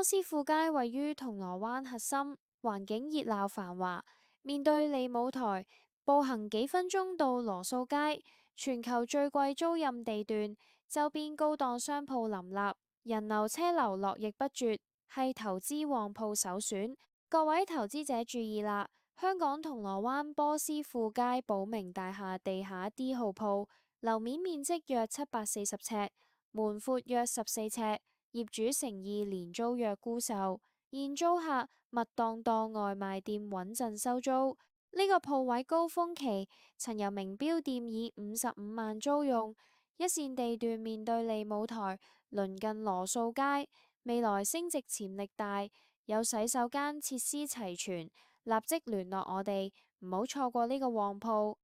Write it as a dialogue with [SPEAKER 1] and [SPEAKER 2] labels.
[SPEAKER 1] 斯富街位於銅鑼灣核心，環境熱鬧繁華，面對利舞台，步行幾分鐘到羅素街，全球最貴租賃地段，周邊高檔商鋪林立，人流車流絡繹不絕，係投資旺鋪首選。各位投資者注意啦！香港銅鑼灣波斯富街寶明大廈地下 D 號鋪，樓面面積約740尺，門闊約14尺，業主誠意連租約沽售，現租客麥當當外賣店穩陣收租。呢個鋪位高峰期曾由名錶店以55萬租用，一線地段面對利舞台，鄰近羅素街，未來升值潛力大，有洗手間設施齊全，立即聯絡我哋，唔好錯過呢個旺鋪。